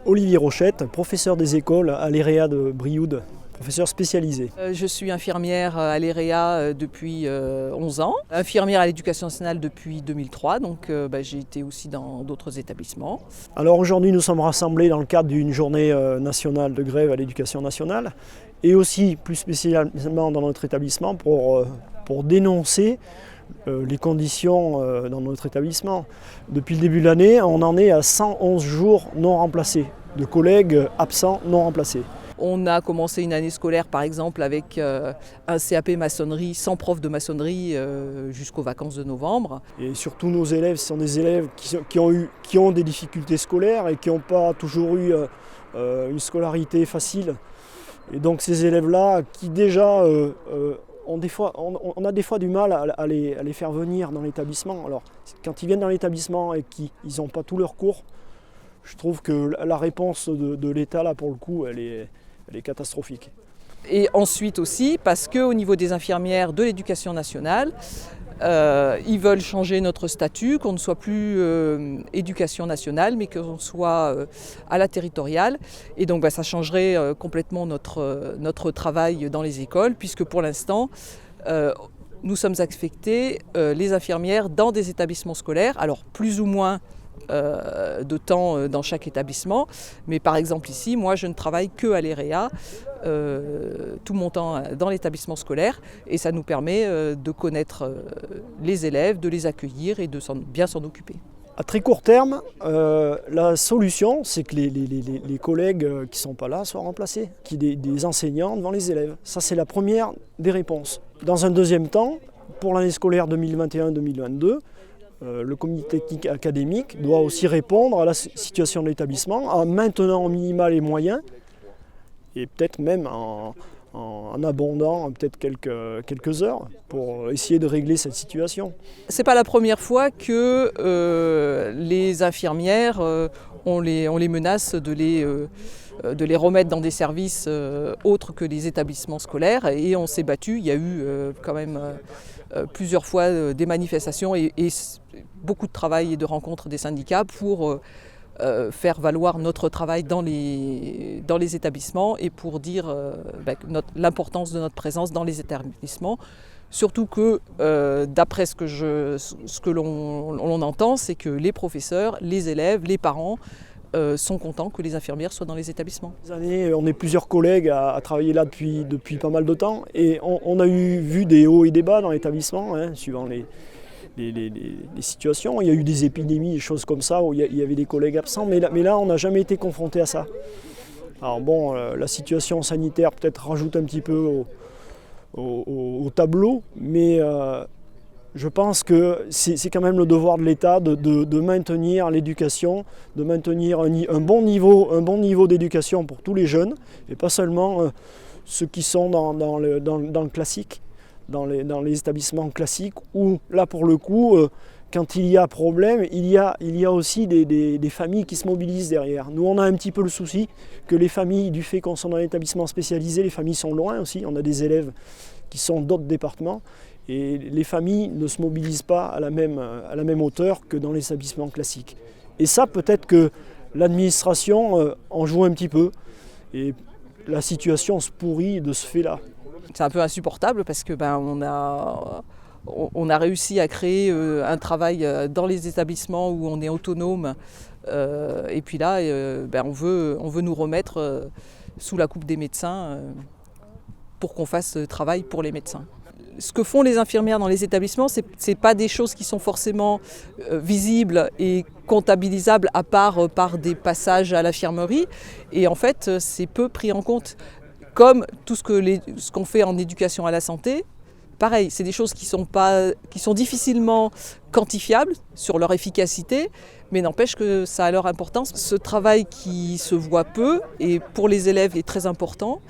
Olivier Rochette, professeur des écoles à l'EREA de Brioude, professeur spécialisé. Je suis infirmière à l'EREA depuis 11 ans, infirmière à l'éducation nationale depuis 2003, donc j'ai été aussi dans d'autres établissements. Alors aujourd'hui nous sommes rassemblés dans le cadre d'une journée nationale de grève à l'éducation nationale et aussi plus spécialement dans notre établissement pour dénoncer les conditions dans notre établissement. Depuis le début de l'année, on en est à 111 jours non remplacés, de collègues absents non remplacés. On a commencé une année scolaire par exemple avec un CAP maçonnerie sans prof de maçonnerie jusqu'aux vacances de novembre. Et surtout nos élèves, ce sont des élèves qui ont des difficultés scolaires et qui n'ont pas toujours eu une scolarité facile. Et donc ces élèves-là qui déjà on a des fois du mal à les faire venir dans l'établissement. Alors quand ils viennent dans l'établissement et qu'ils n'ont pas tous leurs cours, je trouve que la réponse de l'État là pour le coup elle est catastrophique. Et ensuite aussi parce qu'au niveau des infirmières de l'éducation nationale, ils veulent changer notre statut, qu'on ne soit plus éducation nationale, mais qu'on soit à la territoriale. Et donc ça changerait complètement notre travail dans les écoles, puisque pour l'instant, nous sommes affectés, les infirmières, dans des établissements scolaires, alors plus ou moins de temps dans chaque établissement, mais par exemple ici, moi je ne travaille que à l'EREA, tout mon temps dans l'établissement scolaire, et ça nous permet de connaître les élèves, de les accueillir et de bien s'en occuper. À très court terme, la solution, c'est que les collègues qui ne sont pas là soient remplacés, qu'il y ait des enseignants devant les élèves. Ça, c'est la première des réponses. Dans un deuxième temps, pour l'année scolaire 2021-2022, le comité technique académique doit aussi répondre à la situation de l'établissement en maintenant au minima les moyens et peut-être même en abondant peut-être quelques heures pour essayer de régler cette situation. C'est pas la première fois que les infirmières, on les menace de les remettre dans des services autres que les établissements scolaires, et on s'est battu. Il y a eu quand même plusieurs fois des manifestations et beaucoup de travail et de rencontres des syndicats pour faire valoir notre travail dans les établissements et pour dire l'importance de notre présence dans les établissements. Surtout que, d'après ce que l'on entend, c'est que les professeurs, les élèves, les parents sont contents que les infirmières soient dans les établissements. On est plusieurs collègues à travailler là depuis pas mal de temps et on a vu des hauts et des bas dans l'établissement, suivant les situations. Il y a eu des épidémies, des choses comme ça, où il y avait des collègues absents, mais là on n'a jamais été confronté à ça. Alors bon, la situation sanitaire peut-être rajoute un petit peu au tableau, mais je pense que c'est quand même le devoir de l'État de maintenir l'éducation, de maintenir un bon niveau d'éducation pour tous les jeunes, et pas seulement ceux qui sont dans le classique, dans les établissements classiques, où là pour le coup, quand il y a problème, il y a aussi des familles qui se mobilisent derrière. Nous on a un petit peu le souci que les familles, du fait qu'on soit dans l'établissement spécialisé, les familles sont loin aussi, on a des élèves qui sont d'autres départements, et les familles ne se mobilisent pas à la même hauteur que dans les établissements classiques. Et ça, peut-être que l'administration en joue un petit peu, et la situation se pourrit de ce fait-là. C'est un peu insupportable parce que on a réussi à créer un travail dans les établissements où on est autonome, et puis là, on veut nous remettre sous la coupe des médecins pour qu'on fasse travail pour les médecins. Ce que font les infirmières dans les établissements, c'est pas des choses qui sont forcément visibles et comptabilisables à part par des passages à l'infirmerie. Et en fait, c'est peu pris en compte. Comme tout ce qu'on fait en éducation à la santé, pareil, c'est des choses qui sont difficilement quantifiables sur leur efficacité, mais n'empêche que ça a leur importance. Ce travail qui se voit peu, et pour les élèves est très important,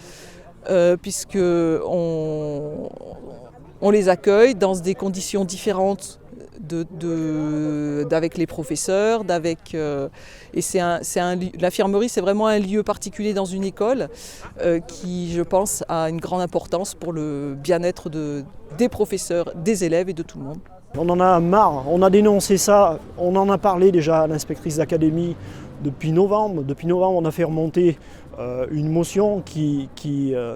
puisque on les accueille dans des conditions différentes d'avec les professeurs, l'infirmerie c'est vraiment un lieu particulier dans une école qui, je pense, a une grande importance pour le bien-être des professeurs, des élèves et de tout le monde. On en a marre, on a dénoncé ça, on en a parlé déjà à l'inspectrice d'académie depuis novembre. Depuis novembre, on a fait remonter une motion qui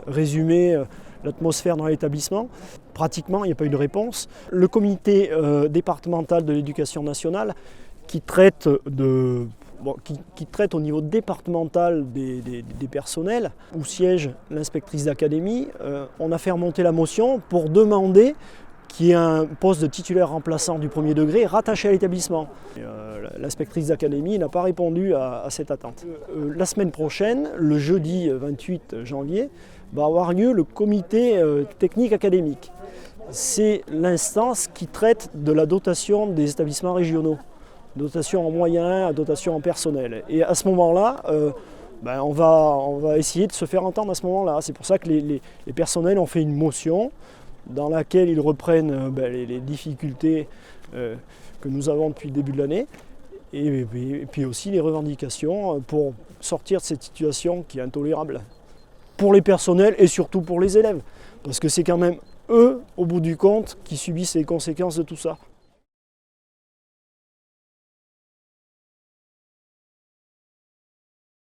résumait l'atmosphère dans l'établissement. Pratiquement, il n'y a pas eu de réponse. Le comité départemental de l'éducation nationale qui traite au niveau départemental des personnels, où siège l'inspectrice d'académie, on a fait remonter la motion pour demander qu'il y ait un poste de titulaire remplaçant du premier degré rattaché à l'établissement. L'inspectrice d'académie n'a pas répondu à cette attente. La semaine prochaine, le jeudi 28 janvier, va avoir lieu le comité technique académique. C'est l'instance qui traite de la dotation des établissements régionaux. Dotation en moyens, dotation en personnel. Et à ce moment-là, on va essayer de se faire entendre à ce moment-là. C'est pour ça que les personnels ont fait une motion dans laquelle ils reprennent les difficultés que nous avons depuis le début de l'année et puis aussi les revendications pour sortir de cette situation qui est intolérable pour les personnels et surtout pour les élèves. Parce que c'est quand même eux, au bout du compte, qui subissent les conséquences de tout ça.